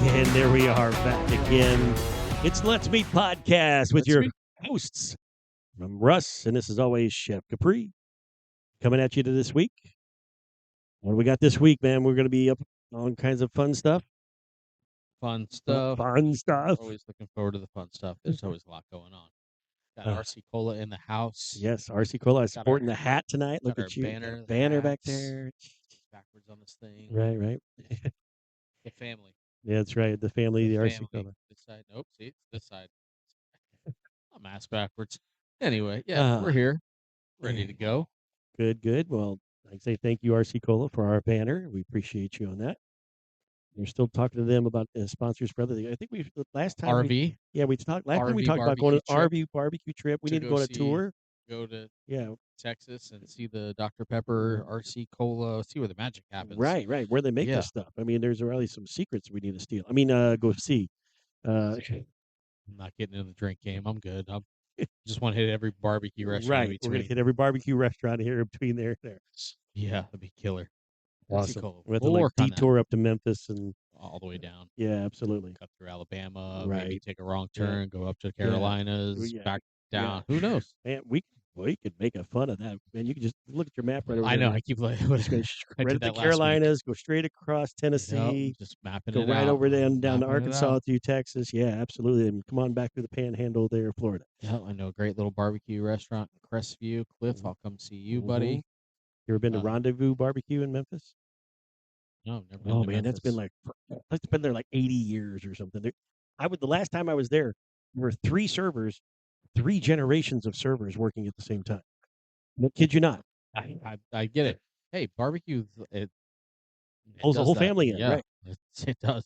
And there we are back again. It's Let's Meet Podcast with your hosts. I'm Russ, and this is always Chef Capri coming at you to this week. What do we got this week, man? We're going to be up all kinds of fun stuff. Fun stuff. Always looking forward to the fun stuff. There's always a lot going on. Got RC Cola in the house. Yes, RC Cola. I'm sporting the hat tonight. Look at you. Banner back there. Backwards on this thing. Right. The family. Yeah, that's right. The family, the RC Cola. This side. Nope, see, it's this side. I'm ass backwards. Anyway, yeah, we're here. Ready to go. Good. Well, I say thank you, RC Cola, for our banner. We appreciate you on that. We're still talking to them about sponsors for other things. I think we last time RV. We talked last time we talked about going on an RV barbecue trip. We need to go on a tour. Go to Texas and see the Dr. Pepper RC Cola. See where the magic happens. Right. Where they make this stuff. I mean, there's really some secrets we need to steal. I mean, go see. I'm not getting into the drink game. I'm good. I just want to hit every barbecue restaurant. Right. We're gonna hit every barbecue restaurant here in between there. Yeah, that'd be killer. Awesome. We have to detour up to Memphis and all the way down. Yeah, absolutely. Cut through Alabama, maybe take a wrong turn, go up to the Carolinas, back down. Who knows? Man, we could make a fun of that. Man, you can just look at your map right over I know. there. I keep like right at the Carolinas, go straight across Tennessee, just mapping go it right out, over down to Arkansas through Texas. Yeah, absolutely. And come on back to the Panhandle there, Florida. Yeah, I know a great little barbecue restaurant in Crestview. Cliff, I'll come see you, buddy. You ever been to Rendezvous Barbecue in Memphis? No, never been. Oh man, that's been there like 80 years or something. The last time I was there were 3 servers, 3 generations of servers working at the same time. No, kid you not. I get it. Hey, barbecue. It pulls the whole family in, right? It does.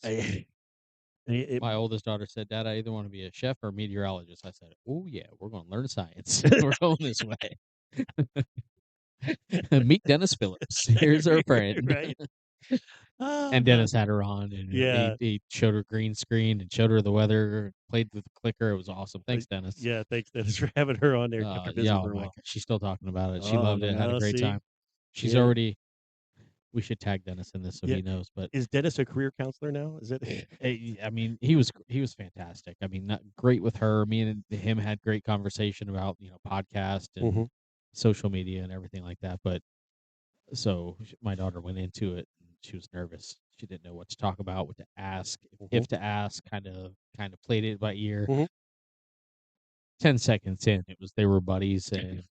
My oldest daughter said, "Dad, I either want to be a chef or a meteorologist." I said, "Oh yeah, we're going to learn science. We're going this way." Meet Dennis Phillips. Here's our friend. Right. And Dennis had her on, and he showed her green screen and showed her the weather, played with the clicker. It was awesome. Thanks, Dennis. Yeah, thanks, Dennis, for having her on there. She's still talking about it. She loved it. Had a great time. She's already. We should tag Dennis in this so he knows. But is Dennis a career counselor now? Is it? I mean, he was fantastic. I mean, not great with her. Me and him had great conversation about podcast and social media and everything like that. But so my daughter went into it. She was nervous. She didn't know what to talk about, what to ask, if to ask. Kind of played it by ear. 10 seconds in, they were buddies, and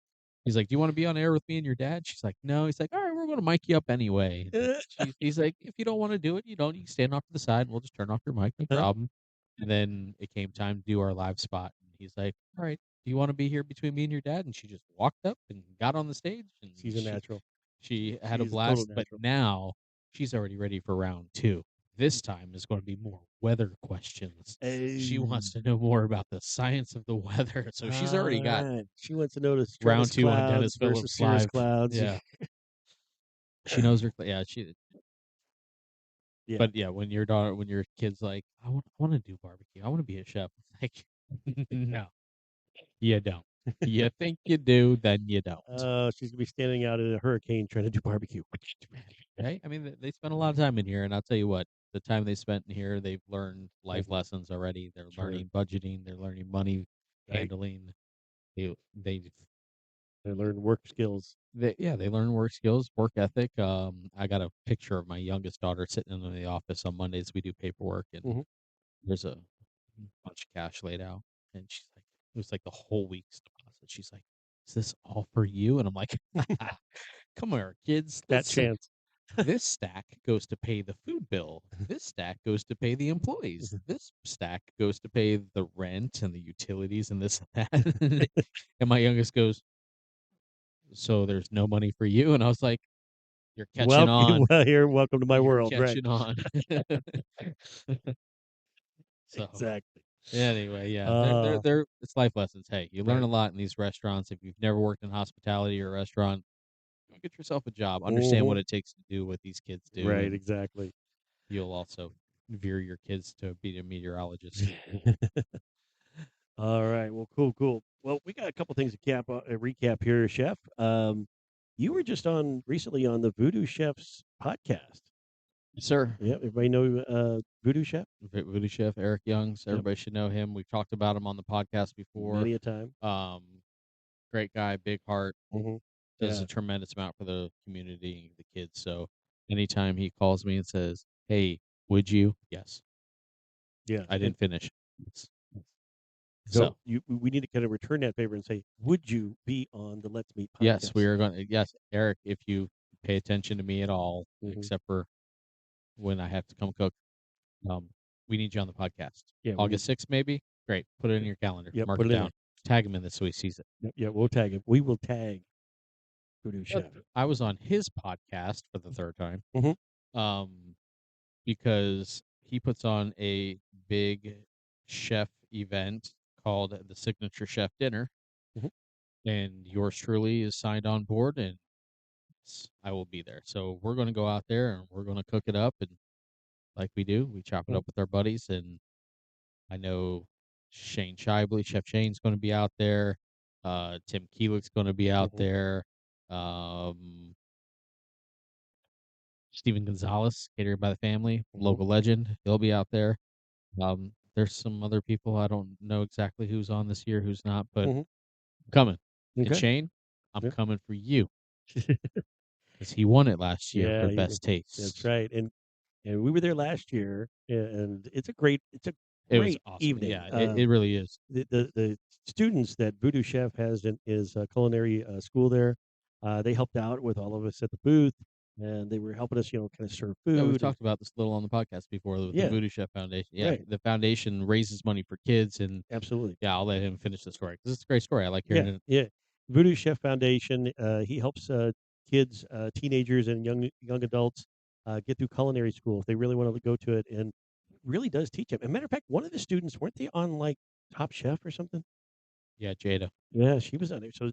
he's like, "Do you want to be on air with me and your dad?" She's like, "No." He's like, "All right, we're going to mic you up anyway." He's like, "If you don't want to do it, you don't. You can stand off to the side, and we'll just turn off your mic, no problem." And then it came time to do our live spot, and he's like, "All right, do you want to be here between me and your dad?" And she just walked up and got on the stage. And she's a natural. She had a blast, but now she's already ready for round 2. This time is going to be more weather questions. She wants to know more about the science of the weather. So she's already got. She wants to know the round 2 on Dennis Phillips live. Clouds. Yeah. She knows her. Yeah, she. Yeah. But yeah, when your kid's like, I want to do barbecue. I want to be a chef. Like, no, you don't. You think you do, then you don't. She's gonna be standing out in a hurricane trying to do barbecue. Right? I mean, they spend a lot of time in here, and I'll tell you what, the time they spent in here, they've learned life lessons already. They're learning budgeting. They're learning money handling. They learn work skills. They learn work skills, work ethic. I got a picture of my youngest daughter sitting in the office on Mondays. We do paperwork, and there's a bunch of cash laid out, and she's like, it was like the whole week's deposit. She's like, "Is this all for you?" And I'm like, "Come here, kids. That chance. This stack goes to pay the food bill. This stack goes to pay the employees. This stack goes to pay the rent and the utilities and this and that." And my youngest goes, "So there's no money for you?" And I was like, "You're catching on." Welcome to my world. Catching on. So, exactly. Anyway, yeah, they're it's life lessons. Hey, you learn a lot in these restaurants. If you've never worked in hospitality or a restaurant, get yourself a job. Understand what it takes to do what these kids do. Right, exactly. You'll also veer your kids to be a meteorologist. All right. Well, cool. Well, we got a couple things to recap here, Chef. You were just recently on the Voodoo Chef's podcast. Sir. Yeah, everybody know Voodoo Chef? Voodoo Chef Eric Youngs. Yep. Everybody should know him. We've talked about him on the podcast before. Many a time. Great guy, big heart. Mm-hmm. Does Yeah. a tremendous amount for the community and the kids. So anytime he calls me and says, "Hey, would you?" Yes. Yeah. I didn't finish. So we need to kind of return that favor and say, would you be on the Let's Meet podcast? Yes, we are going. Yes, Eric, if you pay attention to me at all, except for when I have to come cook, we need you on the podcast. Yeah, August 6th, maybe. Great. Put it in your calendar. Yep, Mark put it it in down. Tag him in this so he sees it. Yep, yeah, we'll tag him. We will tag Voodoo Chef. I was on his podcast for the third time, because he puts on a big chef event called the Signature Chef Dinner, and yours truly is signed on board, and I will be there. So we're going to go out there and we're going to cook it up, and like we do, we chop it up with our buddies, and I know Shane Shively, Chef Shane's going to be out there. Tim Keelig's going to be out there. Steven Gonzalez, catered by the family, local legend. He'll be out there. There's some other people. I don't know exactly who's on this year, who's not, but I'm coming. Okay. And Shane, I'm coming for you. Because he won it last year for best taste. That's right. And we were there last year, and it's a great it was awesome. evening. Yeah, it really is. The students that Voodoo Chef has in his culinary school there, they helped out with all of us at the booth, and they were helping us, kind of serve food. Yeah, we've talked about this a little on the podcast before with the Voodoo Chef Foundation. Yeah, the foundation raises money for kids, and absolutely. Yeah, I'll let him finish the story because it's a great story. I like hearing it. Yeah, Voodoo Chef Foundation. He helps kids, teenagers, and young adults get through culinary school if they really want to go to it, and really does teach them. As a matter of fact, one of the students, weren't they on like Top Chef or something? Yeah, Jada. Yeah, she was on there. So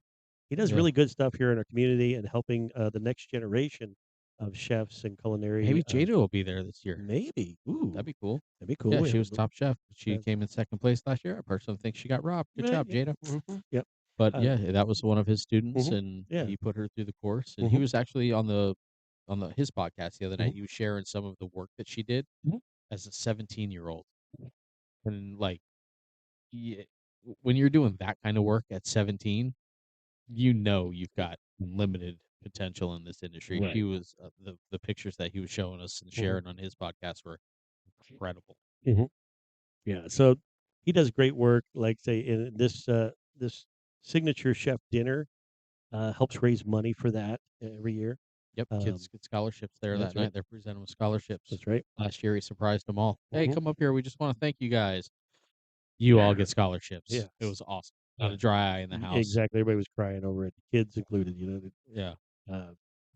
he does really good stuff here in our community and helping the next generation of chefs and culinary. Maybe Jada will be there this year. Maybe. Ooh, that'd be cool. That'd be cool. Yeah, she was Top Chef. She came in second place last year. I personally think she got robbed. Good job, Jada. Yep. But yeah, that was one of his students, and he put her through the course. And he was actually on his podcast the other night. He was sharing some of the work that she did as a 17-year-old, and like, when you're doing that kind of work at 17, you've got limited potential in this industry. Right. He was the pictures that he was showing us and sharing on his podcast were incredible. Yeah, so he does great work. Like say in this signature chef dinner helps raise money for that every year. Yep, kids get scholarships there that right. night. They're presenting with scholarships. That's right. Last year he surprised them all. Hey, come up here. We just want to thank you guys. You all get scholarships. Yeah, it was awesome. Not a dry eye in the house. Exactly. Everybody was crying over it, kids included. Yeah.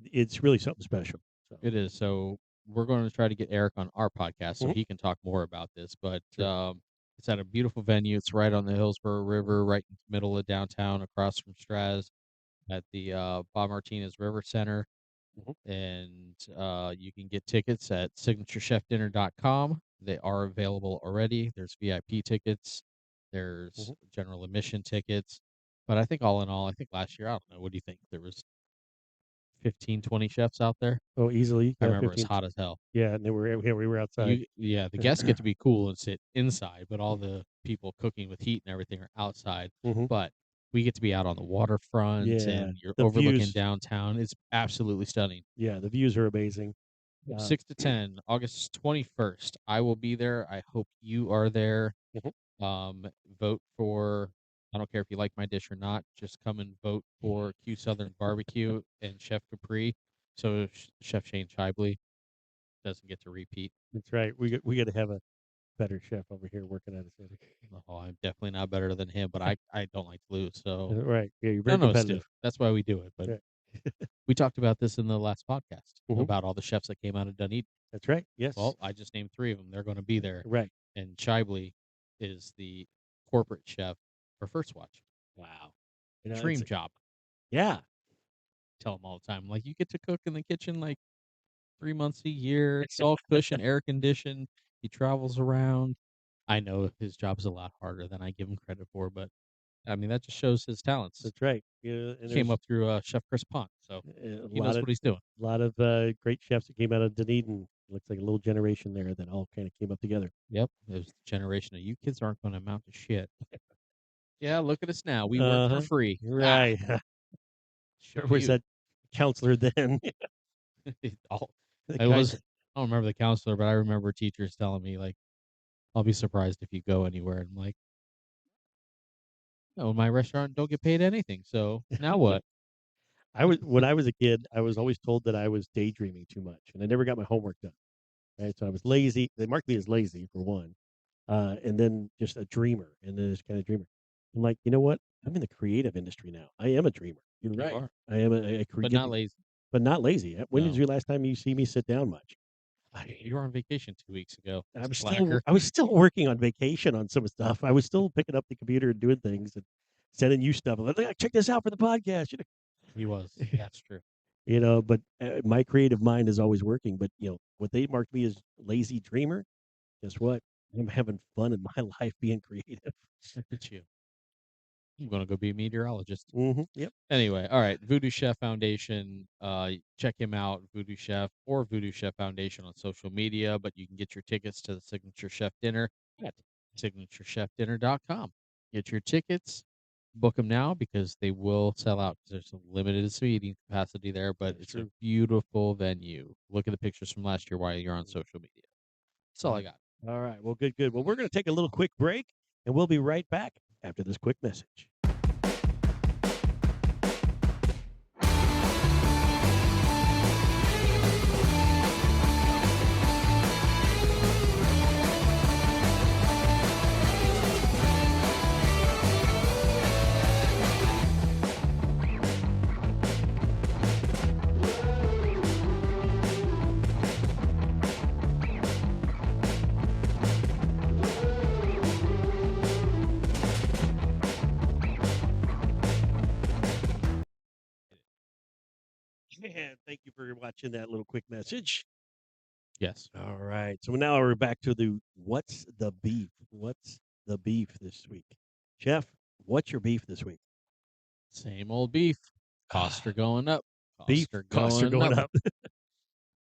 It's really something special. So. It is. So we're going to try to get Eric on our podcast so he can talk more about this. But it's at a beautiful venue. It's right on the Hillsborough River, right in the middle of downtown, across from Straz, at the Bob Martinez River Center. And you can get tickets at signaturechefdinner.com. They are available already. There's VIP tickets. There's general admission tickets. But I think all in all, I think last year, I don't know, what do you think? There was 15, 20 chefs out there? Oh, easily. I remember 15. It was hot as hell. Yeah, and we were outside. The guests get to be cool and sit inside, but all the people cooking with heat and everything are outside. But we get to be out on the waterfront, and you're overlooking views. Downtown. It's absolutely stunning. Yeah, the views are amazing. 6 to 10, August 21st. I will be there. I hope you are there. Vote for, I don't care if you like my dish or not, just come and vote for Q Southern Barbecue and Chef Capri. So Chef Shane Shively doesn't get to repeat. That's right. We got to have a better chef over here working at us. Oh, I'm definitely not better than him, but I don't like to lose. So right. Yeah, you're very competitive. That's why we do it. But we talked about this in the last podcast about all the chefs that came out of Dunedin. That's right. Yes. Well, I just named 3 of them. They're going to be there. Right. And Shively is the corporate chef for First Watch. Wow. Dream job. Yeah. Tell them all the time. Like, you get to cook in the kitchen like 3 months a year. It's all cushioned, air conditioned. He travels around. I know his job's a lot harder than I give him credit for, but I mean, that just shows his talents. That's right. Yeah, he came up through Chef Chris Pont, so he knows what he's doing. A lot of great chefs that came out of Dunedin looks like a little generation there that all kind of came up together. Yep, there's the generation of you kids aren't going to amount to shit. Yeah, look at us now. We work for Uh-huh. free. Right. Show Where's you. that counselor then? All, The it guy was. I don't remember the counselor, but I remember teachers telling me like, "I'll be surprised if you go anywhere." And I'm like, "No, my restaurant don't get paid anything. So now what?" when I was a kid, I was always told that I was daydreaming too much, and I never got my homework done. Right, so I was lazy. They marked me as lazy for one, and then just a dreamer, and then this kind of dreamer. I'm like, you know what? I'm in the creative industry now. I am a dreamer. You're You right. are, I am but get not the, lazy. but not lazy. When did No, you last time you see me sit down much? you were on vacation 2 weeks ago. I was still Slacker. I was still working on vacation on some stuff. I was still picking up the computer and doing things and sending you stuff. Like, check this out for the podcast. He was. That's true. But my creative mind is always working. But what they marked me as lazy dreamer. Guess what? I'm having fun in my life being creative. Look at you. I'm gonna go be a meteorologist. Yep. Anyway, all right. Voodoo Chef Foundation. Check him out, Voodoo Chef or Voodoo Chef Foundation on social media. But you can get your tickets to the Signature Chef Dinner at signaturecefdinner.com. Get your tickets, book them now because they will sell out. There's a limited seating capacity there, but That's it's true. a beautiful venue. Look at the pictures from last year while you're on social media. That's all I got. All right. Well, good, good. Well, we're going to take a little quick break, and we'll be right back after this quick message. And thank you for watching that little quick message. Yes. All right. So now we're back to the what's the beef? What's the beef this week? Chef, what's your beef this week? Same old beef. Costs are going up. Beef Costs are costs are going going up. up.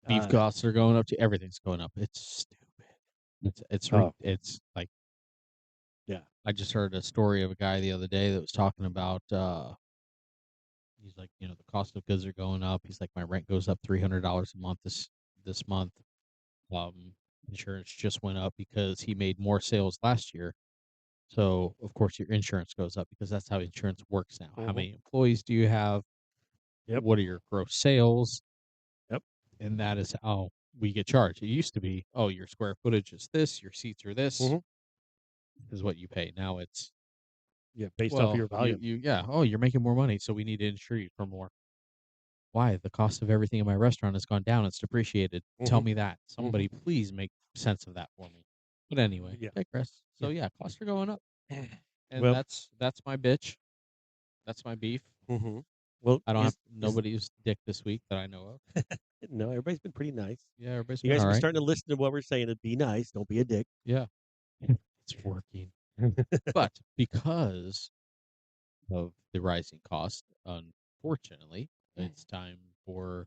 Beef costs are going up to everything's going up. It's stupid. It's like yeah. I just heard a story of a guy the other day that was talking about he's like, the cost of goods are going up. He's like, my rent goes up $300 a month this month. Um Insurance just went up because he made more sales last year. So of course your insurance goes up because that's how insurance works now. How many employees do you have? Yep. What are your gross sales? Yep. And that is how we get charged. It used to be, oh, your square footage is this, your seats are this, is what you pay. Now it's based off of your volume. Oh, you're making more money, so we need to insure you for more. Why? The cost of everything in my restaurant has gone down. It's depreciated. Tell me that. Somebody please make sense of that for me. But anyway, digress. So costs are going up, and Well, that's my bitch. That's my beef. Well, I don't have nobody's dick this week that I know of. No, everybody's been pretty nice. Yeah, everybody's You been guys all have been right. starting to listen to what we're saying and be nice. Don't be a dick. Yeah, it's working. But because of the rising cost, unfortunately, it's time for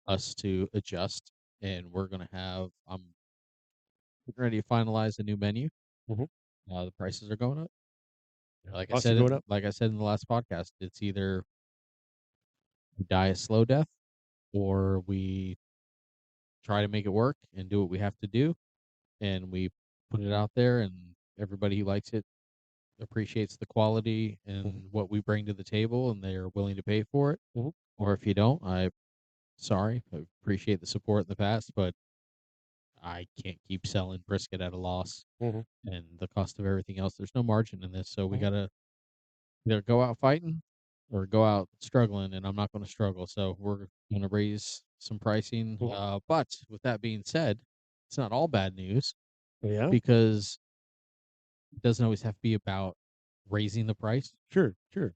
us to adjust, and we're gonna have. I'm ready to finalize a new menu. The prices are going up. Costs are going up. Like I said in the last podcast, it's either we die a slow death or we try to make it work and do what we have to do, and we put it out there, and everybody who likes it appreciates the quality and what we bring to the table, and they are willing to pay for it. Or if you don't, I appreciate the support in the past, but I can't keep selling brisket at a loss, and the cost of everything else. There's no margin in this, so we gotta either go out fighting or go out struggling, and I'm not going to struggle. So we're going to raise some pricing. But with that being said, it's not all bad news Yeah. because it doesn't always have to be about raising the price. Sure. There's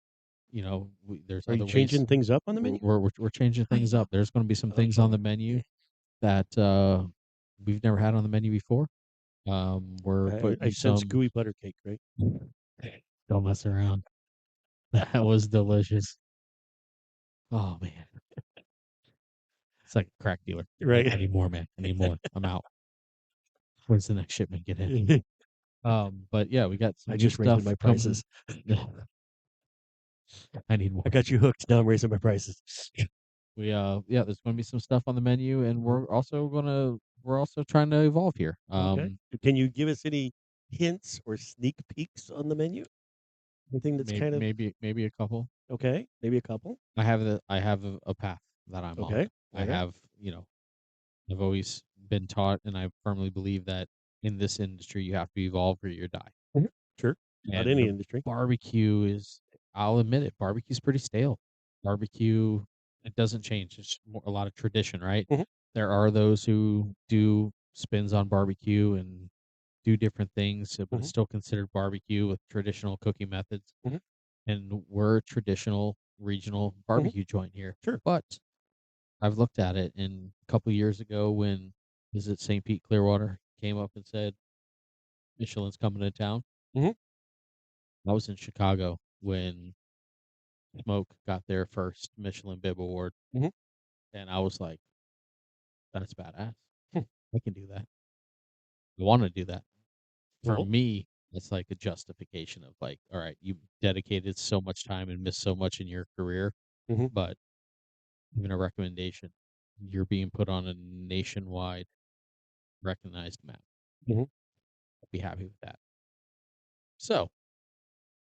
Are you other changing ways. things up on the menu? We're changing things up. There's going to be some things on the menu that we've never had on the menu before. We're I putting sense some. gooey butter cake, right? Don't mess around. That was delicious. Oh man. It's like a crack dealer. Right. I need more, man. I need more. I'm out. When's the next shipment get in? But yeah, we got some I new just raised stuff my coming. prices. I need more. I got you hooked. Now I'm raising my prices. Yeah, there's going to be some stuff on the menu, and we're also trying to evolve here. Okay. Can you give us any hints or sneak peeks on the menu? Anything that's kind of maybe a couple. okay? Maybe a couple. I have a path that I'm on. Okay. I Okay. have, I've always been taught, and I firmly believe that in this industry you have to evolve or you die. Mhm. Sure. Not any And industry. barbecue is, I'll admit it, barbecue's pretty stale. Barbecue, it doesn't change. It's a lot of tradition, right? Mhm. There are those who do spins on barbecue and do different things, but it's Mhm. still considered barbecue with traditional cooking methods. Mhm. And we're a traditional regional Mhm. barbecue joint here. Sure. But I've looked at it, and a couple years ago when is it St. Pete Clearwater came up and said Michelin's coming to town. Mhm. I was in Chicago when Smoke got their first Michelin Bib Award, Mhm. and I was like, "That's badass. Hmm. I can do that. I want to do that." For Well. me, it's like a justification of like, all right, you dedicated so much time and missed so much in your career, Mhm. but even a recommendation, you're being put on a nationwide recognized map. Mhm. I'd be happy with that. So,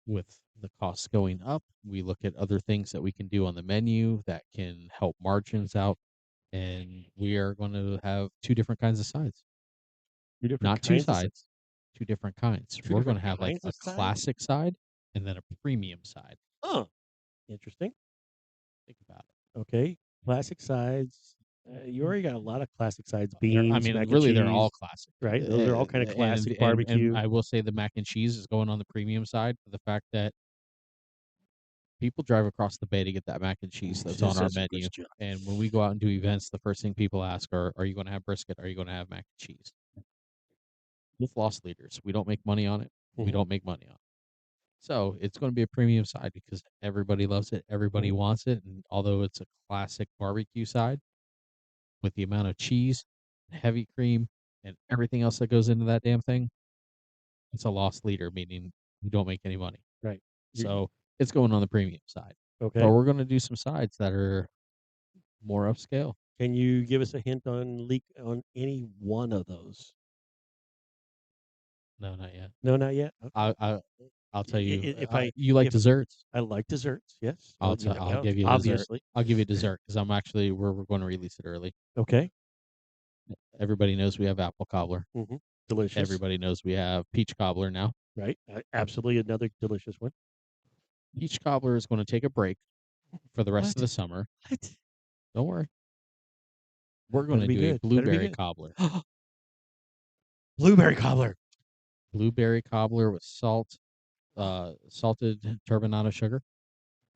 with the costs going up, we look at other things that we can do on the menu that can help margins out, and we are going to have two different kinds of sides. 2 different Not two kinds of sides. sides, two different kinds. 2 We're going different to have like kinds a of sides? classic side and then a premium side. Huh. Interesting. Think about it. Okay. Classic sides. You already got a lot of classic sides, I beans, mean, mac and really, they're all cheese, classic, right? Those are all kind of classic and barbecue. I will say the mac and cheese is going on the premium side for the fact that people drive across the bay to get that mac and cheese that's on our That's some good menu. stuff. And when we go out and do events, the first thing people ask are you going to have brisket? Are you going to have mac and cheese? With loss leaders, we don't make money on it. We Mhm. don't make money on it. So it's going to be a premium side because everybody loves it. Everybody Mhm. wants it. And although it's a classic barbecue side, with the amount of cheese, heavy cream, and everything else that goes into that damn thing, it's a loss leader, meaning you don't make any money. Right. So it's going on the premium side. But Okay. we're going to do some sides that are more upscale. Can you give us a hint on leak on any one of those? No, not yet. No, not yet. Okay. I'll tell you. If I You like if desserts? I like desserts, yes. I'll give you a dessert. Obviously. I'll give you a dessert because I'm actually we're going to release it early. Okay. Everybody knows we have apple cobbler. Mhm. Delicious. Everybody knows we have peach cobbler now. Right. Absolutely another delicious one. Peach cobbler is going to take a break for the rest of What? the summer. What? Don't worry. We're going Better to be do a good. Better be blueberry good. cobbler. Blueberry cobbler. Blueberry cobbler with salted turbinado sugar.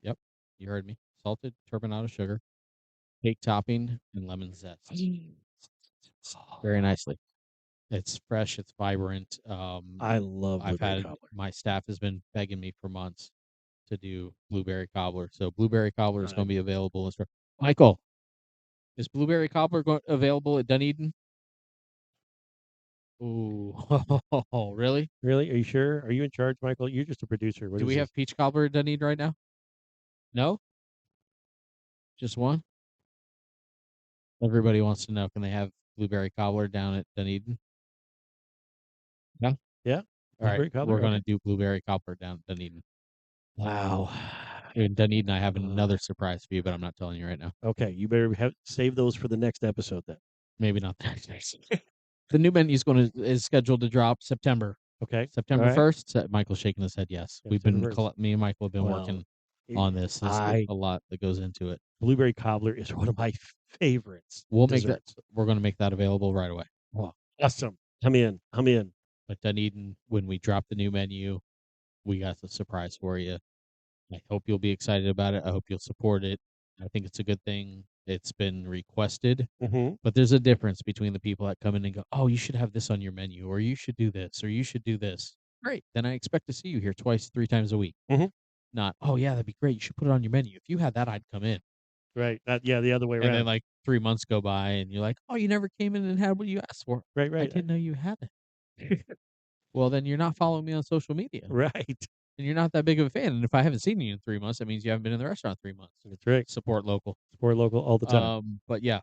Yep, you heard me. Salted turbinado sugar, cake topping, and lemon zest. Very nicely. It's fresh. It's vibrant. I love I've blueberry had cobbler. my staff has been begging me for months to do blueberry cobbler. So blueberry cobbler is going to be available in store. Michael, is blueberry cobbler available at Dunedin? Ooh, really? Really? Are you sure? Are you in charge, Michael? You're just a producer. What Do is we this? have peach cobbler at Dunedin right now? No, just one. Everybody wants to know, can they have blueberry cobbler down at Dunedin? Yeah. Yeah. All right, Blueberry we're cobbler? gonna Okay. do blueberry cobbler down at Dunedin. Wow. In Dunedin, I have Uh, another surprise for you, but I'm not telling you right now. okay. You better save those for the next episode then. Maybe not the next. The new menu is scheduled to drop September. Okay. All September right. 1st. Michael's shaking his head. Yes, Yeah, we've been September 1st. me and Michael have been Well, working on this. There's I a lot that goes into it. blueberry cobbler is one of my favorites. We'll make that. Desserts. We're going to make that available right away. Oh, awesome. I'm in. I'm in. But Dunedin, when we drop the new menu, we got a surprise for you. I hope you'll be excited about it. I hope you'll support it. I think it's a good thing. It's been requested, Mm-hmm. but there's a difference between the people that come in and go, "Oh, you should have this on your menu," or "You should do this," or "You should do this." Great. Then I expect to see you here twice, 3 times a week. Mm-hmm. Not, "Oh yeah, that'd be great. You should put it on your menu." If you had that, I'd come in. Right. Yeah, the other way And then around. like 3 months go by and you're like, "Oh, you never came in and had what you asked for." Right, I right. didn't know you had it. Well, then you're not following me on social media, Right. and you're not that big of a fan, and if I haven't seen you in 3 months, that means you haven't been in the restaurant 3 months. That's right. Support local. Support local all the time. But yeah,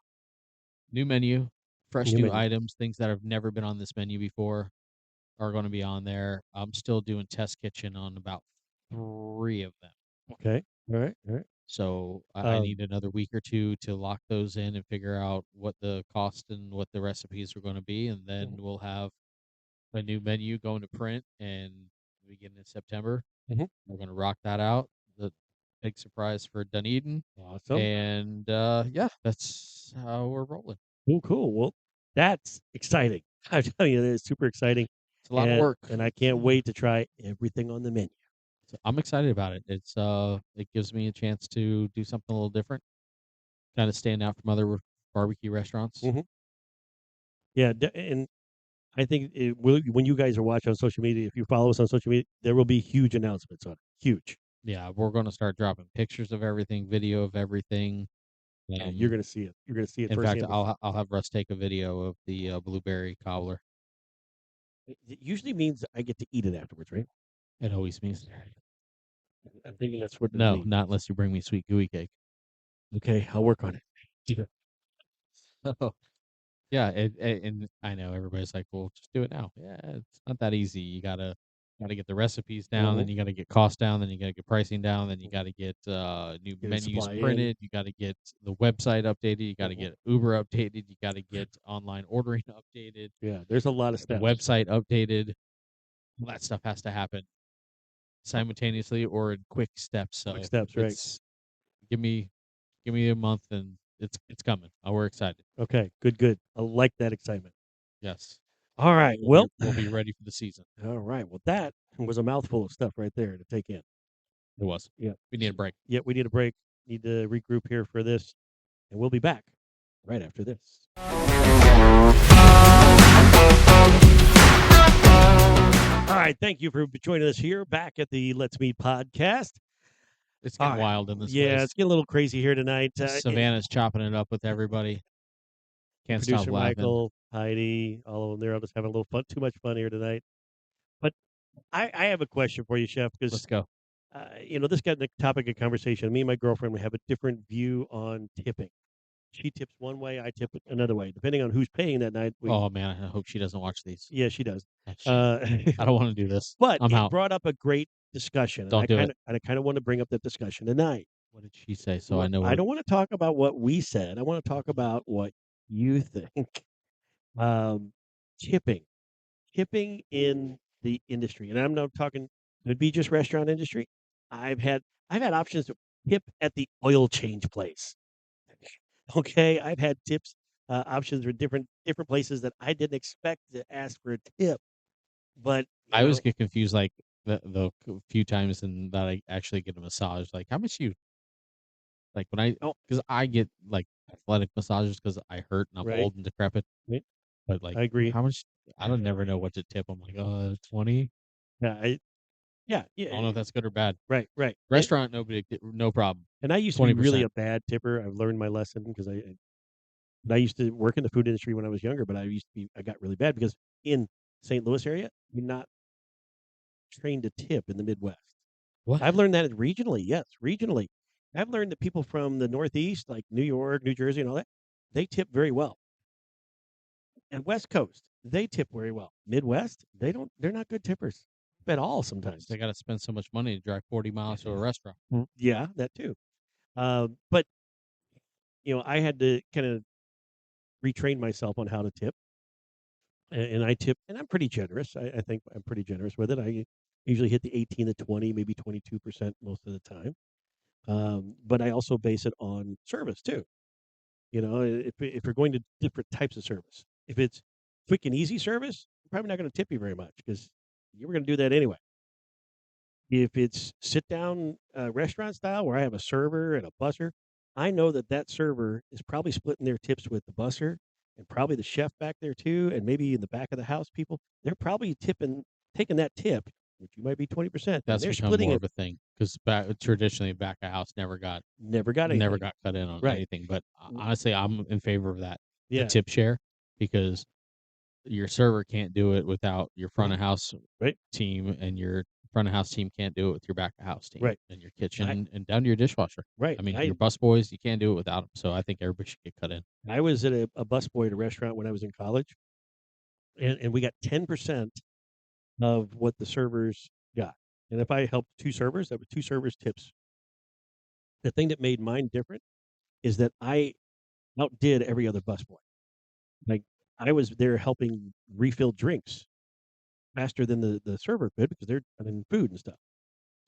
new menu, fresh New new menu. items, things that have never been on this menu before are gonna be on there. I'm still doing test kitchen on about 3 of them. Okay. All right. All right. So I Um, need another week or 2 to lock those in and figure out what the cost and what the recipes are gonna be, and then mhm, we'll have a new menu going to print and beginning in September. mhm. We're gonna rock that out. The big surprise for Dunedin. Awesome. And yeah, that's how we're rolling. Cool, cool. Well, that's exciting. I tell you, that is super exciting, It's a lot of work. and I can't wait to try everything on the menu. So I'm excited about it. It gives me a chance to do something a little different, kind of stand out from other barbecue restaurants. Mhm. Yeah, and I think it will when you guys are watching on social media, if you follow us on social media, there will be huge announcements on it. Huge. Yeah, we're going to start dropping pictures of everything, video of everything. Yeah, you're Um, gonna see it. You're gonna see it in fact, firsthand. I'll have Russ take a video of the blueberry cobbler. It usually means I get to eat it afterwards, right? It always means I'm thinking that's what it no, means. not unless you bring me sweet gooey cake. Okay, I'll work on it. Yeah. Yeah, and I know everybody's like, "Well, just do it now." Yeah, it's not that easy. You gotta get the recipes down, Mhm. then you gotta get costs down, then you gotta get pricing down, then you gotta get new Get a menus supply in. printed, you gotta get the website updated, you gotta Mhm. get Uber updated, you gotta get online ordering updated, Yeah, there's a lot of the steps. website updated. All that stuff has to happen simultaneously or in quick steps. Quick So steps, right? it's give me give me a month and it's coming. We're excited. Okay, good, good. I like that excitement. Yes, All right, well, we'll be ready for the season. all right. Well, that was a mouthful of stuff right there to take in. It was. Yeah. We need a break. Yeah, we need a break. Need to regroup here for this, and we'll be back right after this. All right, thank you for joining us here back at the Let's Meet podcast. It's All getting right. wild in this Yeah, place. it's getting a little crazy here tonight. Savannah's chopping it up with everybody. Can't stop Producer laughing. Michael, Heidi, all of them, they're all just having a little fun, too much fun here tonight. But I have a question for you, Chef, because Let's go. this got the topic of conversation. Me and my girlfriend, we have a different view on tipping. She tips one way, I tip it another way, depending on who's paying that night. Oh man, I hope she doesn't watch these. Yeah, she does. Oh, shit. Uh, I don't want to do this. but I'm it out. brought up a great discussion, and Don't do it. I kind of want to bring up that discussion tonight. What did she say? So I Well, know I what. don't want to talk about what we said. I want to talk about what you think. Um, tipping, tipping in the industry, and I'm not talking. Could be just restaurant industry. I've had I've had options to tip at the oil change place. Okay, I've had tips options for different places that I didn't expect to ask for a tip, but I always get confused, like few times and that I actually get a massage. Like how much you like when I oh, because I get like athletic massages because I hurt and I'm right, old and decrepit. right, But like I agree. how much? I don't never know what to tip. I'm like, 20. Yeah, yeah, I don't know if yeah, that's good or bad. right, right. Restaurant, no problem. And I used to be really 20%. a bad tipper. I've learned my lesson because I used to work in the food industry when I was younger, but I got really bad because in St. Louis area, you're not trained to tip in the Midwest. What? I've learned that regionally. Yes, regionally. I've learned that people from the Northeast, like New York, New Jersey, and all that, they tip very well. And West Coast, they tip very well. Midwest, they don't. They're not good tippers at all. Sometimes. They got to spend so much money to drive 40 miles to a restaurant. Yeah, that too. But I had to kind of retrain myself on how to tip, and I tip, and I'm pretty generous. I think I'm pretty generous with it. I usually hit the 18 to 20, maybe 22% most of the time. But I also base it on service too. If you're going to different types of service, if it's quick and easy service, I'm probably not going to tip you very much because you were going to do that anyway. If it's sit down restaurant style where I have a server and a busser, I know that that server is probably splitting their tips with the busser and probably the chef back there too, and maybe in the back of the house people. They're probably taking that tip which you might be 20%, and That's they're become splitting more it. of a thing because traditionally back of house never got Anything. cut in on Right. anything. But honestly, I'm in favor of that, the Yeah. tip share, because your server can't do it without your front of house Right. team, and your front of house team can't do it with your back of house team, Right. and your kitchen and down to your dishwasher. Right. I mean, your bus boys, you can't do it without them. So I think everybody should get cut in. I was at a busboy at a restaurant when I was in college, and we got 10% of what the servers got. And if I helped two servers, that was two servers tips. The thing that made mine different is that I outdid every other busboy. Like I was there helping refill drinks faster than the server could because they're in food and stuff.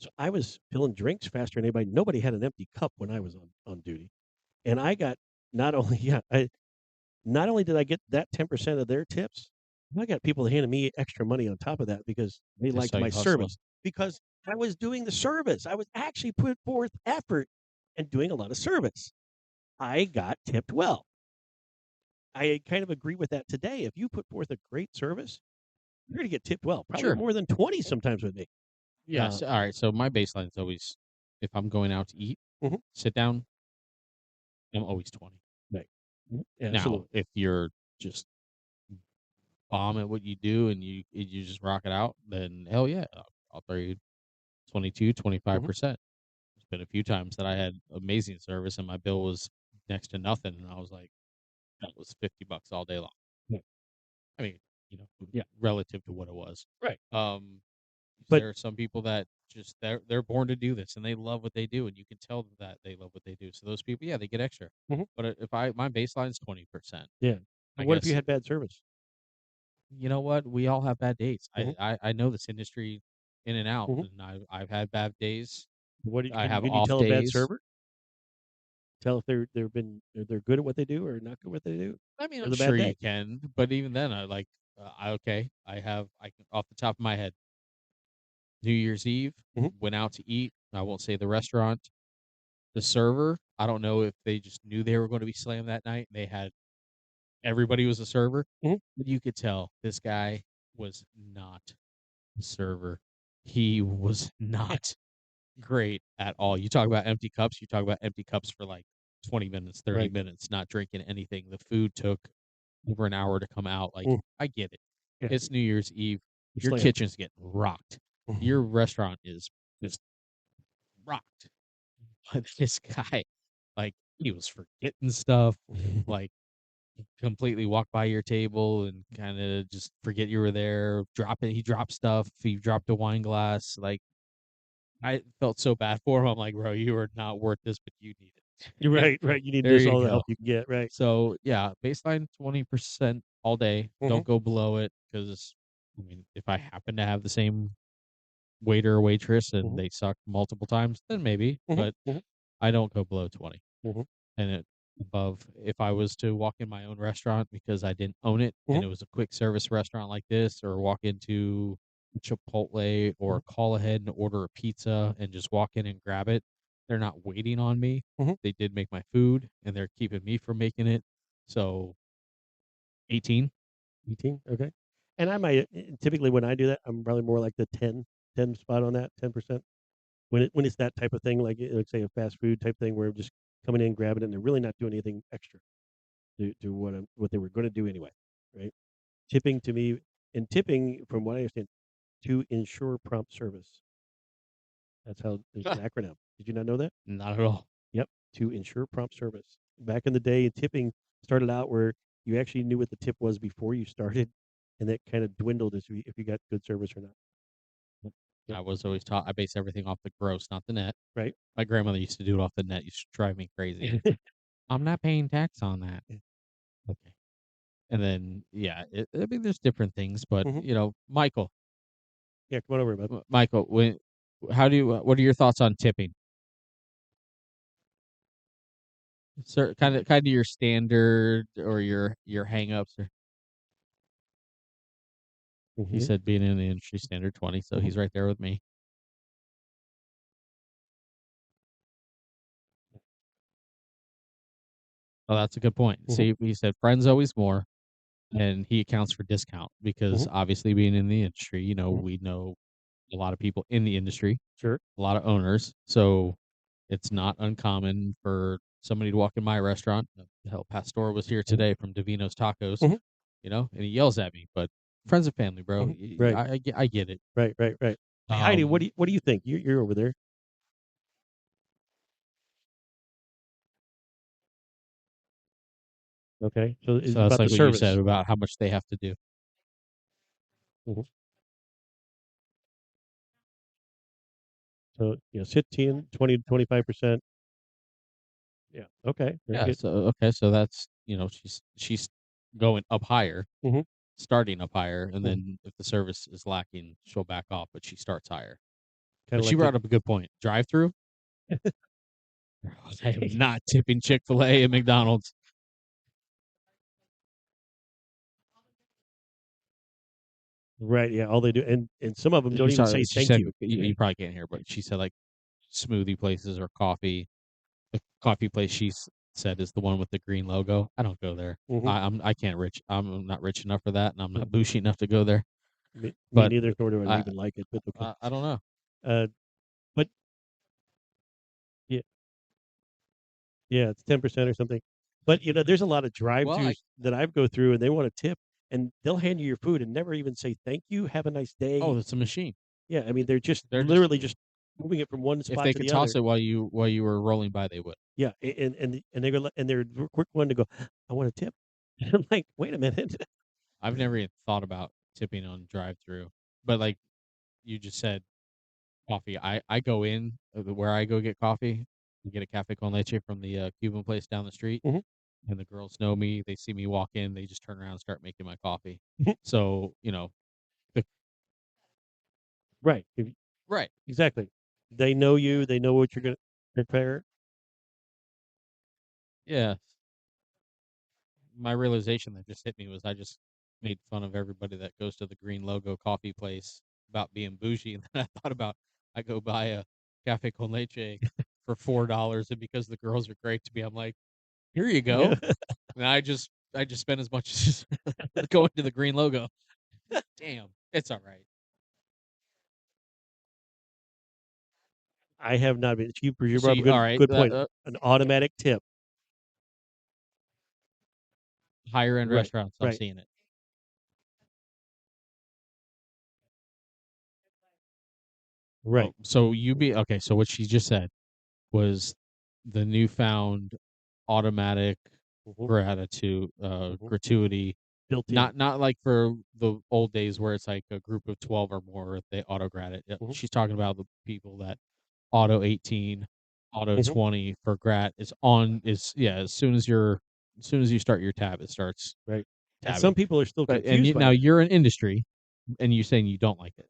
So I was filling drinks faster than anybody. Nobody had an empty cup when I was on duty. And I got not only not only did I get that 10% of their tips, I got people handing me extra money on top of that because they Just liked so my you hustling. service. Because I was doing the service. I was actually put forth effort and doing a lot of service. I got tipped well. I kind of agree with that today. If you put forth a great service, you're going to get tipped well, probably Sure. more than 20 sometimes with me. Yes. All right. So my baseline is always, if I'm going out to eat, Mhm. sit down, I'm always 20. Right. Now, Absolutely. if you're just bomb at what you do and you just rock it out, then hell yeah, I'll throw you 22, 25%. There's been a few times that I had amazing service and my bill was next to nothing, and I was like, that was $50 all day long. Yeah. I mean, you know, Yeah. relative to what it was. Right. But there are some people that just they're born to do this and they love what they do, and you can tell that they love what they do. So those people, yeah, they get extra. But if my baseline is 20%, Yeah. I What if you guess, had bad service? you know what? We all have bad days. Mhm. I know this industry in and out, Mhm. and I've had bad days. What do you, I have can you off tell a bad days. server? Tell if they're good at what they do or not good at what they do, I mean, or I'm the bad sure you day. can, but even then, I can, off the top of my head, New Year's Eve, Mhm. went out to eat. I won't say the restaurant. The server, I don't know if they just knew they were going to be slammed that night. They had everybody was a server, Mhm. but you could tell this guy was not a server. He was not great at all. You talk about empty cups, you talk about empty cups for like 20 minutes, 30 Right. minutes, not drinking anything. The food took over an hour to come out. Like, Mm. I get it. Yeah. It's New Year's Eve. Your Slammed. kitchen's getting rocked. Mhm. Your restaurant is just rocked. But this guy, like, he was forgetting stuff, like, completely walk by your table and kind of just forget you were there. He dropped stuff. He dropped a wine glass. Like, I felt so bad for him. I'm like, bro, you are not worth this, but you need You're it. right. Right. You need There this you all the go. help you can get. Right. So yeah, baseline 20% all day. Mhm. Don't go below it, because I mean, if I happen to have the same waiter or waitress and Mhm. they suck multiple times, then maybe. Mhm. But Mhm. I don't go below 20. Mhm. And above, if I was to walk in my own restaurant because I didn't own it and Mhm. it was a quick service restaurant like this, or walk into Chipotle, or Mhm. call ahead and order a pizza and just walk in and grab it, they're not waiting on me. Mhm. They did make my food and they're keeping me from making it. So 18. 18. Okay. And I might typically when I do that, I'm probably more like the 10 spot on that 10%. When it's that type of thing, like say a fast food type thing where I'm just coming in, grabbing it, and they're really not doing anything extra to what they were going to do anyway, right? Tipping to me, and tipping, from what I understand, to ensure prompt service. That's how it's an acronym. Did you not know that? Not at all. Yep, to ensure prompt service. Back in the day, tipping started out where you actually knew what the tip was before you started, and that kind of dwindled as if you got good service or not. Yep. I Yep. was always taught I base everything off the gross, not the net. Right. My grandmother used to do it off the net. Used to drive me crazy. I'm not paying tax on that. Okay. And then, yeah, I mean, there's different things, but Mhm. Michael, Yeah, come on over, bud. Michael, what are your thoughts on tipping? Sir, kind of your standard or your hangups. Or he Mhm. said being in the industry standard 20, so Mhm. he's right there with me. Oh, that's a good point. Mhm. See, he said friends always more, and he accounts for discount because Mhm. obviously being in the industry, Mhm. we know a lot of people in the industry, Sure. a lot of owners. So it's not uncommon for somebody to walk in my restaurant. Hell, Pastor was here Mhm. today from Davino's Tacos, Mhm. and he yells at me. But friends and family, bro, Mhm. Right. I get it. Right. Right. Right. Hey, Heidi, Um, what do you think? You're over there. Okay. So is so it that's about the like what you said service? about how much they have to do. Mhm. So 15, 20, 25%. Yeah. Okay. Very Yeah. good. So okay, so that's she's going up higher, Mhm. starting up higher, and Mhm. then if the service is lacking, she'll back off, but she starts higher. Kind But of she like the brought up a good point. Drive through. I am not tipping Chick-fil-A and McDonald's. right. Yeah. All they do, and some of them don't even Sorry, say she thank said you. you probably can't hear, but she said like smoothie places or coffee. The coffee place said is the one with the green logo. I don't go there. Mhm. I can't rich. I'm not rich enough for that, and I'm Mhm. not bougie enough to go there. Me But neither. Nor do I I even like it. But okay. I don't know. Uh, but yeah, yeah, it's 10% or something. But there's a lot of Well, drive-throughs that I've go through, and they want to tip, and they'll hand you your food and never even say thank you, have a nice day. it's a machine. Yeah, I mean they're just They're just literally just moving it from one if spot they to could the toss other. it while you were rolling by, they would. Yeah, and they go and they're the quick one to go. I want a tip. I'm like, wait a minute. I've never even thought about tipping on drive-through, but like you just said, coffee. I go in where I go get coffee and get a cafe con leche from the Cuban place down the street, Mhm. and the girls know me. They see me walk in, they just turn around and start making my coffee. Mhm. So the, Right. right, Exactly. They know you. They know what you're gonna prepare. yeah. My realization that just hit me was I just made fun of everybody that goes to the green logo coffee place about being bougie, and then I thought about I go buy a cafe con leche for $4, and because the girls are great to me, I'm like, here you Yeah. go. And I just spent as much as going to the green logo. Damn, it's all right. I have not been. You So brought up a all right, good point. An automatic tip. higher end Right. restaurants, I'm Right. seeing it. Oh, Right. so okay. So what she just said was the newfound automatic Mhm. Mhm. gratuity. Built in. Not like for the old days where it's like a group of 12 or more, they auto grad it. Yep, Mhm. she's talking about the people that auto 18, auto Mhm. 20 for grat is on is yeah, as soon as you start your tab, it starts Right. And tabbing. some people are still But and confused by now it. you're in industry and you saying you don't like it.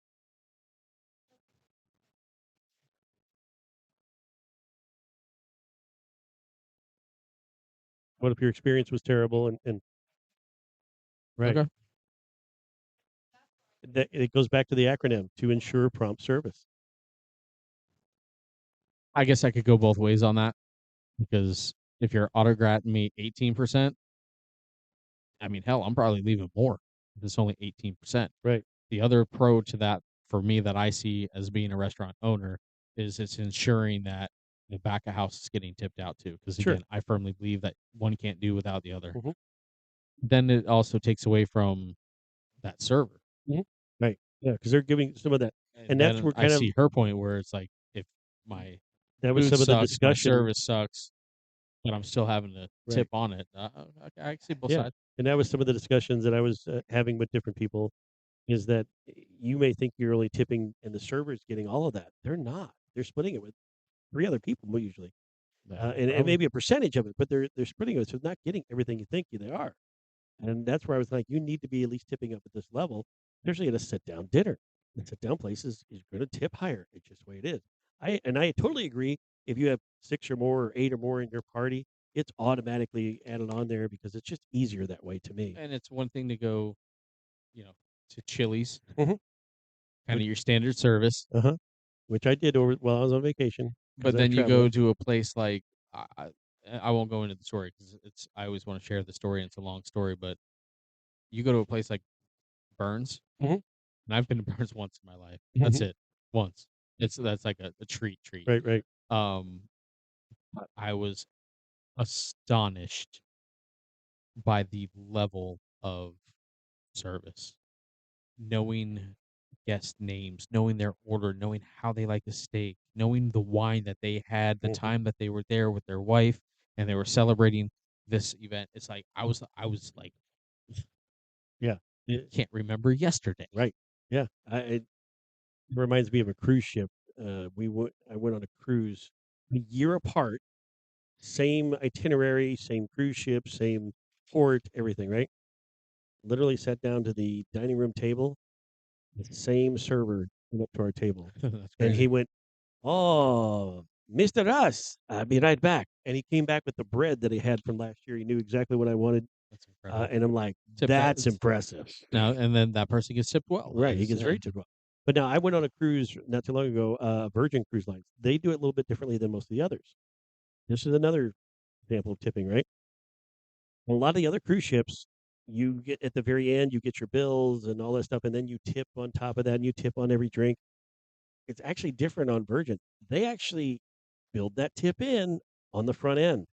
What if your experience was terrible and right. Okay. That it goes back to the acronym to ensure prompt service. I guess I could go both ways on that because if you're autograt me 18%, I mean, hell, I'm probably leaving more if it's only 18%. Right. The other pro to that for me that I see as being a restaurant owner is it's ensuring that the back of house is getting tipped out too. Because Sure. again, I firmly believe that one can't do without the other. Mhm. Then it also takes away from that server. Mhm. Right. Yeah, because they're giving some of that, And and that's then where I kind of see her point where it's like if my that was food some of the sucks, my discussion. service sucks, but I'm still having to Right. tip on it. I see both Yeah, sides. and that was some of the discussions that I was having with different people. Is that you may think you're only tipping, and the server's getting all of that. They're not. They're splitting it with three other people usually, Yeah, and probably. maybe a percentage of it, but they're splitting it, so they're not getting everything you think they are. And that's where I was like, you need to be at least tipping up at this level, especially at a sit down dinner. The sit down place is going to tip higher. It's just the way it is. I totally agree. If you have six or more or eight or more in your party, it's automatically added on there because it's just easier that way to me. And it's one thing to go, you know, to Chili's, Mhm. kind Which of your standard service, which I did over while I was on vacation because but I then you travel. go to a place like I, I I won't go into the story because it's I always want to share the story. And it's a long story, but you go to a place like Burns, Mhm. and I've been to Burns once in my life. That's Mhm. it. once. That's like a treat. Right, right. Um, I was astonished by the level of service, knowing guest names, knowing their order, knowing how they like the steak, knowing the wine that they had, the Mhm. time that they were there with their wife, and they were celebrating this event. It's like I was like, Yeah. Yeah, can't remember yesterday. right. Yeah. It reminds me of a cruise ship. I went on a cruise a year apart, same itinerary, same cruise ship, same port, everything, right? Literally sat down to the dining room table. The same server came up to our table, That's and he crazy. went, "Oh, Mr. Russ, I'll be right back." And he came back with the bread that he had from last year. He knew exactly what I wanted, That's incredible. and I'm like, Tip that "That's impressive." now, and then that person gets tipped well. Right, he gets very tipped well. But now I went on a cruise not too long ago, Virgin Cruise Lines. They do it a little bit differently than most of the others. This is another example of tipping, right? A lot of the other cruise ships, you get at the very end, you get your bills and all that stuff, and then you tip on top of that, and you tip on every drink. It's actually different on Virgin. They actually build that tip in on the front end,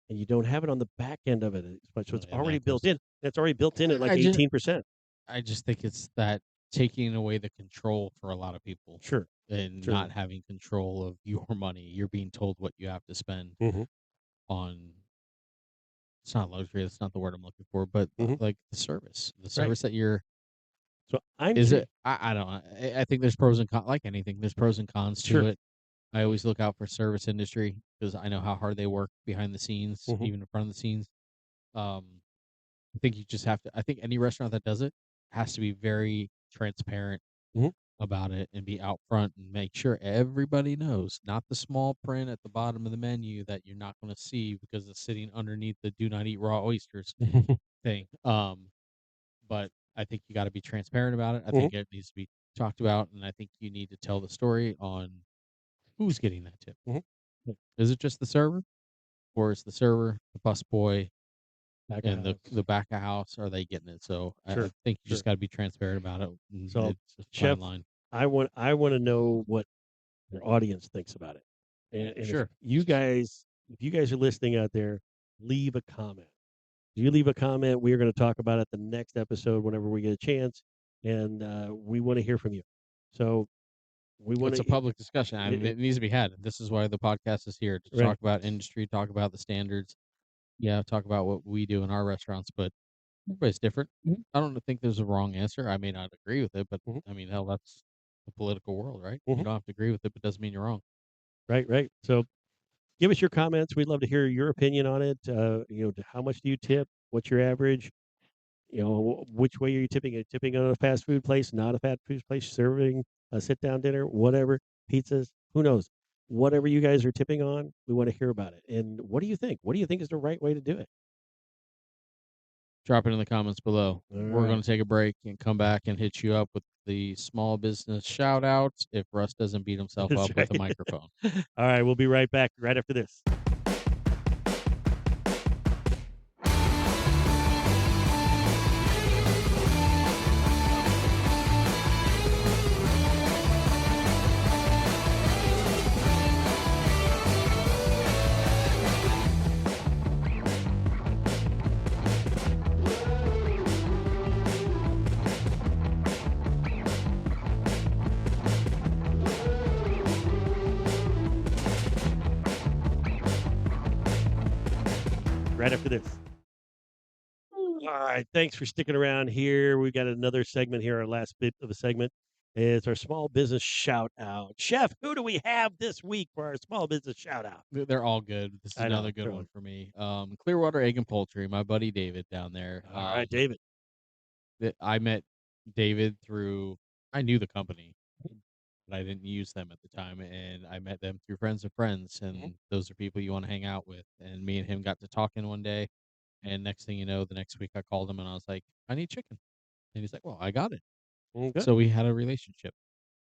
and you don't have it on the back end of it as much. So Oh, it's yeah, already that built goes. in. It's already built in at like I just 18%. I just think it's that taking away the control for a lot of people Sure, and sure. not having control of your money. You're being told what you have to spend Hmm. on. It's not luxury. That's not the word I'm looking for, but Hmm. like the Right. service that you're. So I'm Is curious. it? I don't know. I think there's pros and cons. Like anything, there's pros and cons to Sure. it. I always look out for service industry because I know how hard they work behind the scenes, Hmm. even in front of the scenes. Um, I think you just have to. I think any restaurant that does it has to be very transparent Hmm. about it and be out front and make sure everybody knows, not the small print at the bottom of the menu that you're not going to see because it's sitting underneath the "Do not eat raw oysters" thing. But I think you got to be transparent about it. I Hmm. think it needs to be talked about, and I think you need to tell the story on who's getting that tip. Hmm. Is it just the server, or is the server, the busboy, Back of and house. the back of house, are they getting it? So I Sure. think you Sure. just got to be transparent about it. And So, it's a fine Chef, line. I want to know what your audience thinks about it. And Sure. if you guys are listening out there, leave a comment. If you leave a comment, we are going to talk about it the next episode whenever we get a chance, and we want to hear from you. So we want It's a to, public discussion. I mean, it needs to be had. This is why the podcast is here to right. talk about industry, talk about the standards. Yeah, talk about what we do in our restaurants, but everybody's different. Mhm. I don't think there's a wrong answer. I may not agree with it, but Mhm. I mean, hell, that's the political world, right? You Mhm. don't have to agree with it, but doesn't mean you're wrong. Right, right. So give us your comments. We'd love to hear your opinion on it. How much do you tip? What's your average? Which way are you tipping? Are you tipping on a fast food place, not a fast food place, serving a sit down dinner, whatever, pizzas, who knows? Whatever you guys are tipping on, we want to hear about it. And what do you think? What do you think is the right way to do it? Drop it in the comments below. All We're going right. to take a break and come back and hit you up with the small business shout out if Russ doesn't beat himself That's up with right. the microphone. All right. We'll be right back right after this. Right after this. All right. Thanks for sticking around here. We got another segment here, our last bit of a segment. It's our small business shout out. Chef, who do we have this week for our small business shout out? They're all good. This is I know. another good one for me. Clearwater Egg and Poultry, my buddy David down there. All right, David. I met David through, I knew the company, but I didn't use them at the time. And I met them through friends of friends. Mhm. And those are people you want to hang out with. And me and him got to talking one day. And next thing you know, the next week I called him and I was like, I need chicken. And he's like, well, I got it. Good. So we had a relationship.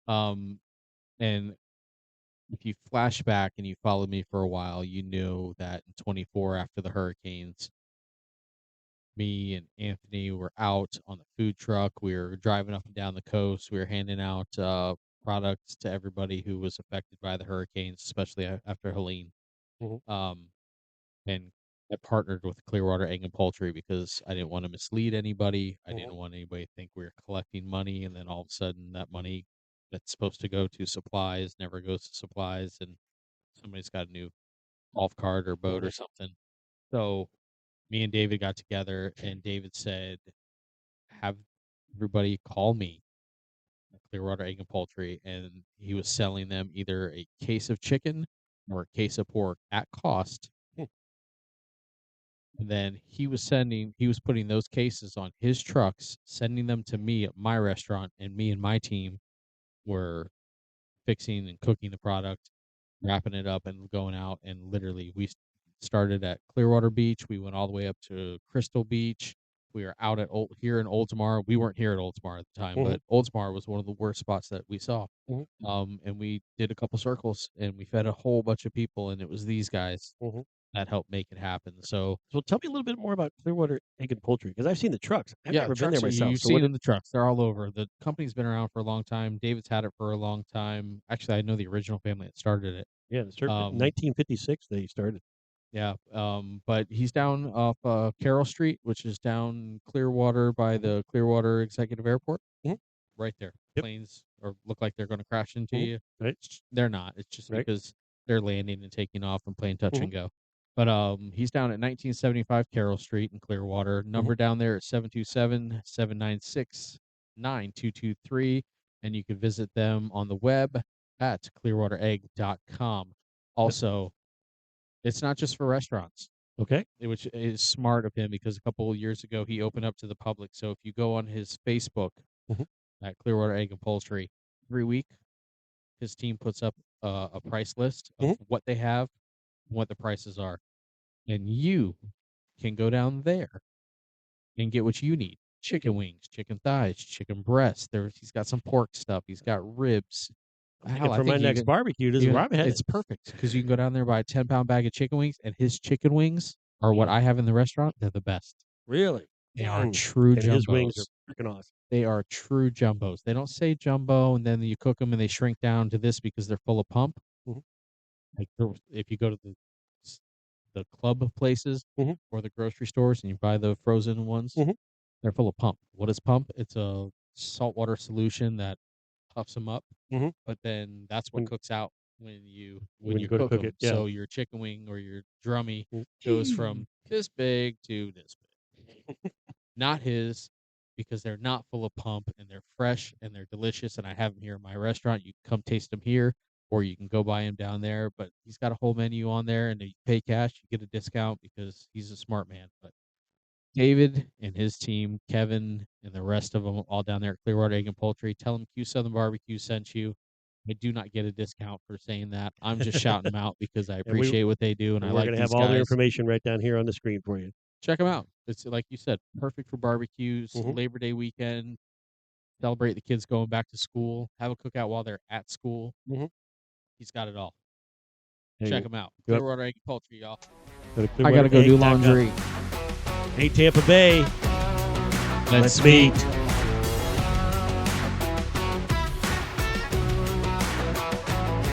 Um, and if you flash back and you followed me for a while, you knew that in 24 after the hurricanes, me and Anthony were out on the food truck. We were driving up and down the coast. We were handing out products to everybody who was affected by the hurricanes, especially after Helene. And I partnered with Clearwater Egg and Poultry because I didn't want to mislead anybody. I didn't want anybody to think we were collecting money, and then all of a sudden that money that's supposed to go to supplies never goes to supplies, and somebody's got a new golf cart or boat or something. So me and David got together, and David said, have everybody call me at Clearwater Egg and Poultry, and he was selling them either a case of chicken or a case of pork at cost. And then he was putting those cases on his trucks, sending them to me at my restaurant, and me and my team were fixing and cooking the product, wrapping it up and going out. And literally we started at Clearwater Beach. We went all the way up to Crystal Beach. We were out at here in Oldsmar. We weren't here at Oldsmar at the time, but Oldsmar was one of the worst spots that we saw. And we did a couple circles, and we fed a whole bunch of people, and it was these guys that helped make it happen. So tell me a little bit more about Clearwater Egg and Poultry, because I've seen the trucks. I've yeah, never trucks, been there myself. You've seen them, the trucks. They're all over. The company's been around for a long time. David's had it for a long time. Actually, I know the original family that started it. Yeah, 1956 they started. Yeah, but he's down off Carroll Street, which is down Clearwater by the Clearwater Executive Airport. Right there. Yep. Planes look like they're going to crash into you. Right. They're not. It's just because they're landing and taking off and playing touch and go. But he's down at 1975 Carroll Street in Clearwater. Number down there is 727-796-9223. And you can visit them on the web at clearwateregg.com. Also, it's not just for restaurants. Okay. Which is smart of him, because a couple of years ago he opened up to the public. So if you go on his Facebook at Clearwater Egg and Poultry, every week his team puts up a price list of what they have, what the prices are. And you can go down there and get what you need. Chicken wings, chicken thighs, chicken breasts. He's got some pork stuff. He's got ribs. For my next barbecue, this is where I'm headed. It's perfect, because you can go down there, buy a 10-pound bag of chicken wings, and his chicken wings are what I have in the restaurant. They're the best. Really? They are true jumbos. His wings are freaking awesome. They are true jumbos. They don't say jumbo, and then you cook them and they shrink down to this because they're full of pump. Like if you go to the club places or the grocery stores and you buy the frozen ones, they're full of pump. What is pump? It's a saltwater solution that puffs them up, but then that's what cooks out when you go to cook them. It. Yeah. So your chicken wing or your drummy goes from this big to this big. Not his, because they're not full of pump, and they're fresh and they're delicious, and I have them here in my restaurant. You can come taste them here, or you can go buy him down there. But he's got a whole menu on there, and if you pay cash, you get a discount because he's a smart man. But David and his team, Kevin and the rest of them, all down there at Clearwater Egg and Poultry, tell them Q Southern Barbecue sent you. I do not get a discount for saying that. I'm just shouting them out because I appreciate what they do, and I like these guys. We're going to have all the information right down here on the screen for you. Check them out. It's, like you said, perfect for barbecues, Labor Day weekend, celebrate the kids going back to school, have a cookout while they're at school. He's got it all. Check him out. Clearwater Egg and Poultry, y'all. I got to go do laundry. Hey, Tampa Bay. Let's meet.